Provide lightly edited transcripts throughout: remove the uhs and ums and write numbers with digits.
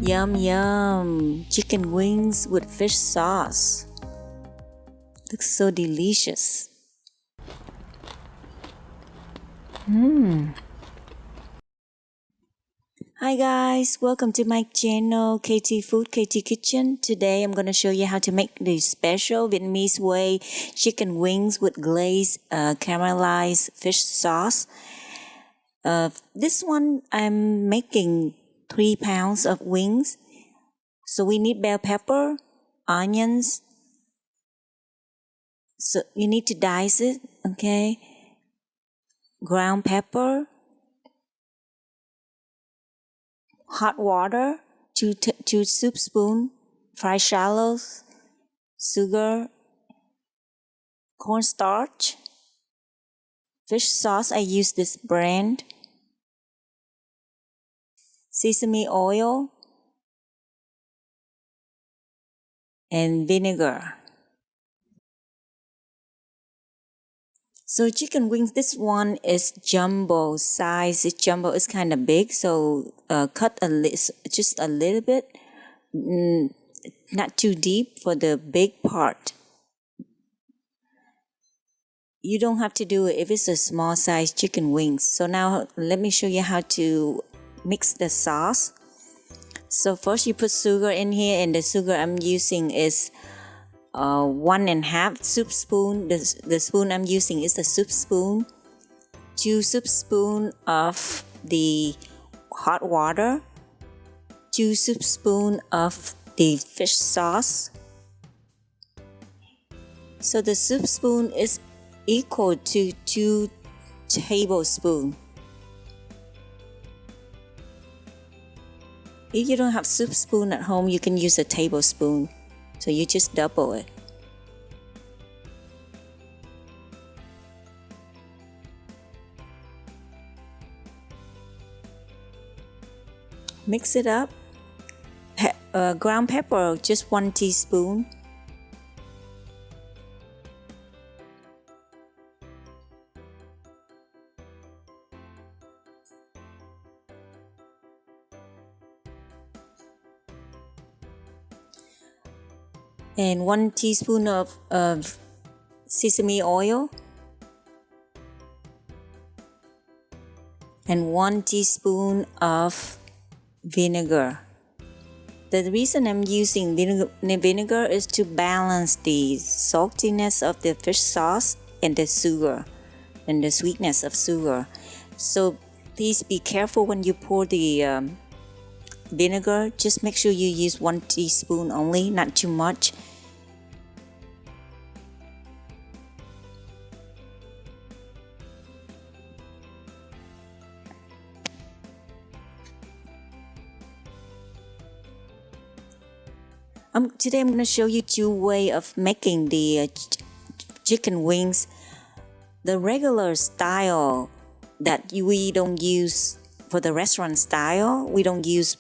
Yum yum! Chicken wings with fish sauce. Looks so delicious. Hi guys, welcome to my channel KT Food, KT Kitchen. Today I'm going to show you how to make the special Vietnamese way chicken wings with glazed caramelized fish sauce. This one I'm making 3 pounds of wings. So we need bell pepper, onions. So you need to dice it, okay? Ground pepper, hot water, 2 soup spoon, fried shallots, sugar, cornstarch, fish sauce. I use this brand, sesame oil, and vinegar. So chicken wings, this one is jumbo size. It's jumbo is kind of big, so cut just a little bit, not too deep for the big part. You don't have to do it if it's a small size chicken wings. So now let me show you how to mix the sauce. So first you put sugar in here, and the sugar I'm using is 1.5 soup spoon. The spoon I'm using is the soup spoon. 2 soup spoon of the hot water. 2 soup spoon of the fish sauce. So the soup spoon is equal to 2 tablespoons. If you don't have soup spoon at home, you can use a tablespoon. So you just double it. Mix it up. Ground pepper, just 1 teaspoon. And 1 teaspoon of sesame oil, and 1 teaspoon of vinegar. The reason I'm using vinegar is to balance the saltiness of the fish sauce and the sugar and the sweetness of sugar. So please be careful when you pour the vinegar. Just make sure you use 1 teaspoon only, not too much. Today I'm going to show you 2 ways of making the chicken wings. The regular style that we don't use for the restaurant style, we don't use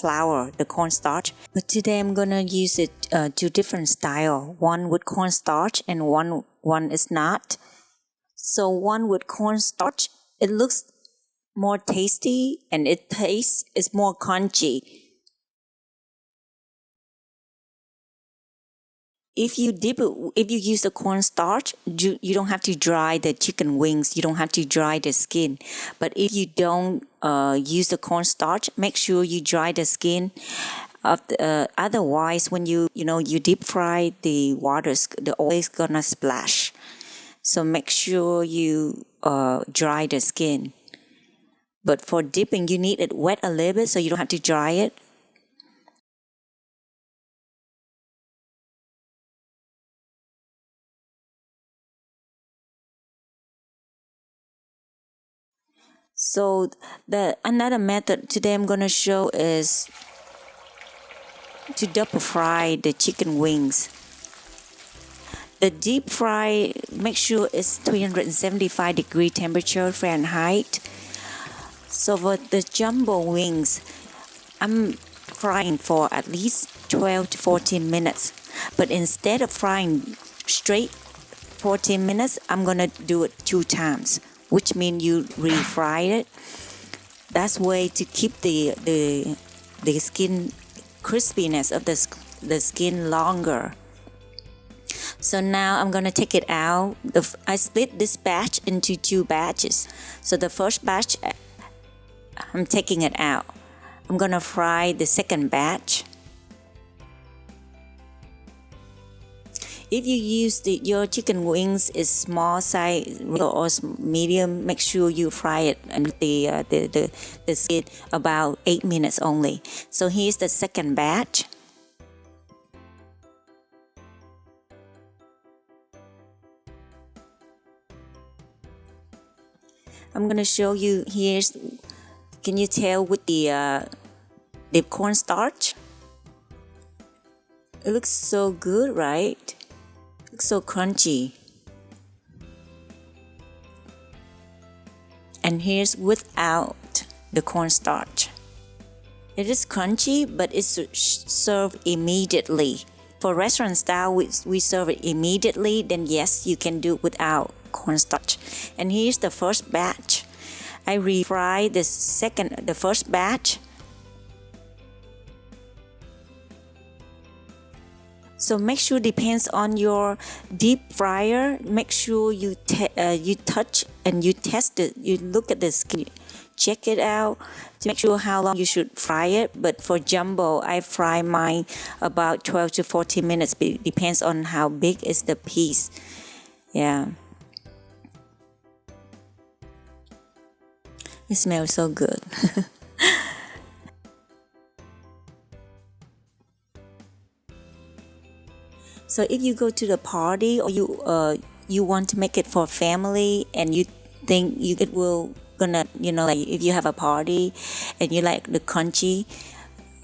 flour, the cornstarch. But today I'm going to use it 2 different style. One with cornstarch and one is not. So one with cornstarch, it looks more tasty and it tastes is more crunchy. If you use the cornstarch, you don't have to dry the chicken wings. You don't have to dry the skin. But if you don't use the cornstarch, make sure you dry the skin. Otherwise, when you deep fry the oil is gonna splash. So make sure you dry the skin. But for dipping, you need it wet a little bit, so you don't have to dry it. So another method today I'm going to show is to double fry the chicken wings. The deep fry, make sure it's 375 degree temperature Fahrenheit. So for the jumbo wings, I'm frying for at least 12 to 14 minutes. But instead of frying straight 14 minutes, I'm going to do it 2 times. Which means you refry it. That's way to keep the skin crispiness of the skin longer. So now I'm gonna take it out. I split this batch into 2 batches. So the first batch, I'm taking it out. I'm gonna fry the second batch. If you use your chicken wings is small size or medium, make sure you fry it and the skin about 8 minutes only. So here's the second batch. I'm gonna show you. Can you tell with the cornstarch? It looks so good, right? It looks so crunchy. And here's without the cornstarch. It is crunchy, but it's served immediately. For restaurant style, we serve it immediately. Then yes, you can do it without cornstarch. And here's the first batch. I refry the first batch. So make sure, depends on your deep fryer. Make sure you touch and you test it. You look at the skin, check it out to make sure how long you should fry it. But for jumbo, I fry mine about 12 to 14 minutes. Depends on how big is the piece. Yeah. It smells so good. So if you go to the party or you want to make it for family and you think it will gonna, like if you have a party and you like the crunchy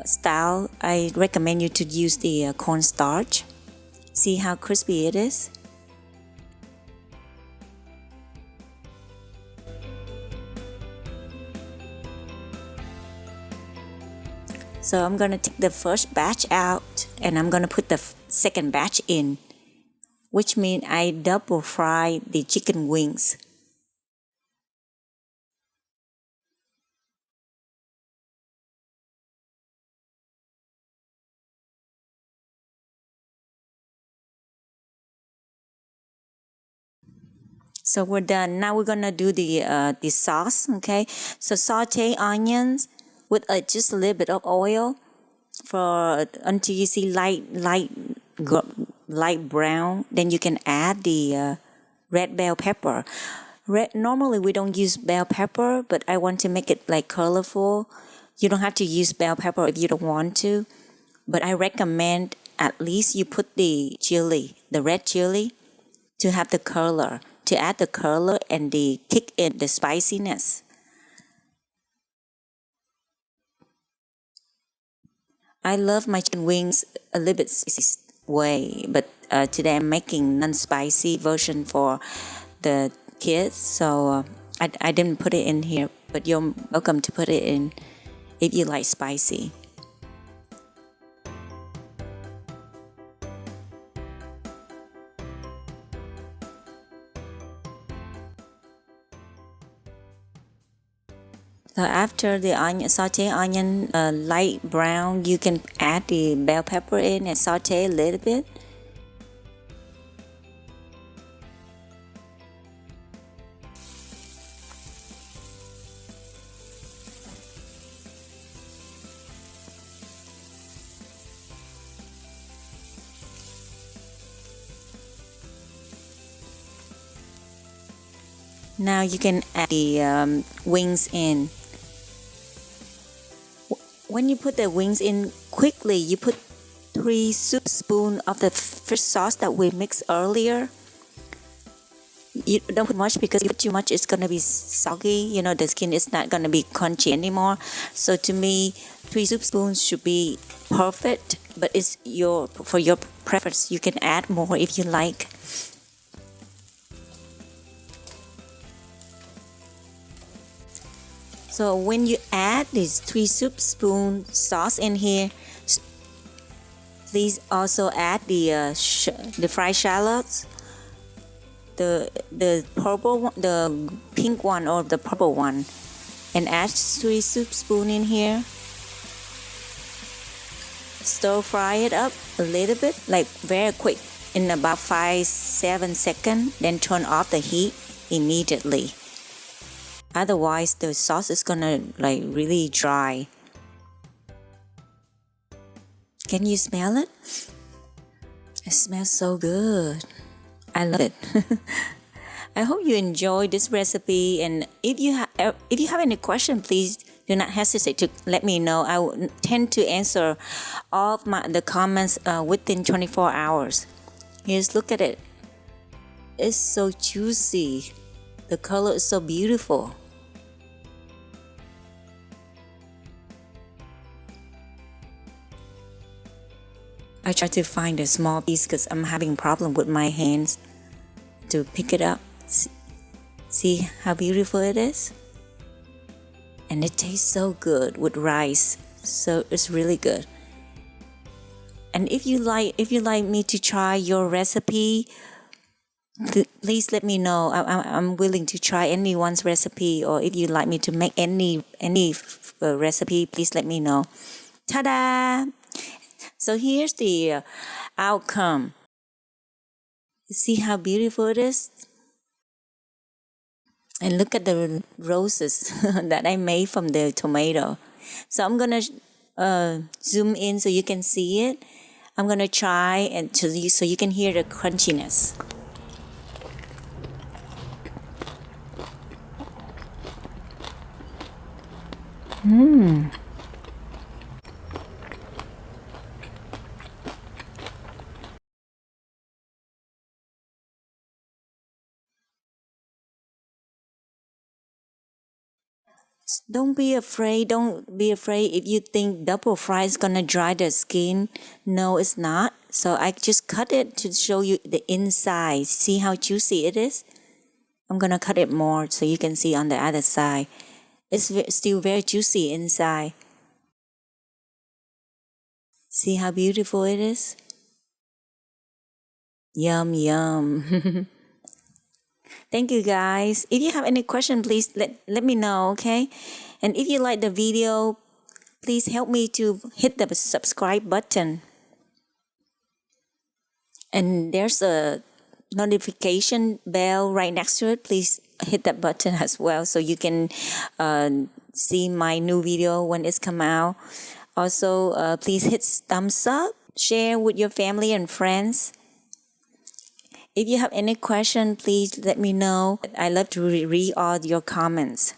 style, I recommend you to use the cornstarch. See how crispy it is? So I'm gonna take the first batch out and I'm gonna put the second batch in, which means I double fry the chicken wings. So we're done. Now we're gonna do the sauce. Okay, so saute onions with just a little bit of oil until you see light brown. Then you can add the red bell pepper. Normally we don't use bell pepper, but I want to make it like colorful. You don't have to use bell pepper if you don't want to, but I recommend at least you put the red chili, to have the color, to add the color and the kick in the spiciness. I love my chicken wings a little bit spicy way, but today I'm making non-spicy version for the kids, so I didn't put it in here, but you're welcome to put it in if you like spicy. So after the saute onion light brown, you can add the bell pepper in and saute a little bit. Now you can add the wings in. When you put the wings in quickly, you put 3 soup spoons of the fish sauce that we mixed earlier. You don't put much because if you put too much, it's going to be soggy. The skin is not going to be crunchy anymore. So to me, 3 soup spoons should be perfect, but it's for your preference. You can add more if you like. So when you add these 3 soup spoon sauce in here, please also add the fried shallots, the purple one, the pink one or the purple one, and add 3 soup spoon in here. stir fry it up a little bit, like very quick, in about 5-7 seconds, then turn off the heat immediately. Otherwise, the sauce is gonna like really dry. Can you smell it? It smells so good. I love it. I hope you enjoyed this recipe, and if you have any question, please do not hesitate to let me know. I will tend to answer all of the comments within 24 hours. Here's look at it. It's so juicy. The color is so beautiful. I try to find a small piece because I'm having problem with my hands to pick it up. See how beautiful it is? And it tastes so good with rice. So it's really good. And if you like me to try your recipe, please let me know. I'm willing to try anyone's recipe, or if you'd like me to make any recipe, please let me know. Ta-da! So here's the outcome. See how beautiful it is? And look at the roses that I made from the tomato. So I'm gonna zoom in so you can see it. I'm gonna try and so you can hear the crunchiness. Don't be afraid if you think double fry is gonna dry the skin. No, it's not. So I just cut it to show you the inside. See how juicy it is? I'm gonna cut it more so you can see on the other side. It's still very juicy inside. See how beautiful it is? Yum, yum. Thank you guys. If you have any question, please let me know, okay? And if you like the video, please help me to hit the subscribe button. And there's a notification bell right next to it. Please hit that button as well so you can see my new video when it's come out. Also, please hit thumbs up, share with your family and friends. If you have any question, please let me know. I love to read all your comments.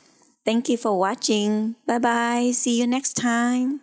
Thank you for watching. Bye-bye. See you next time.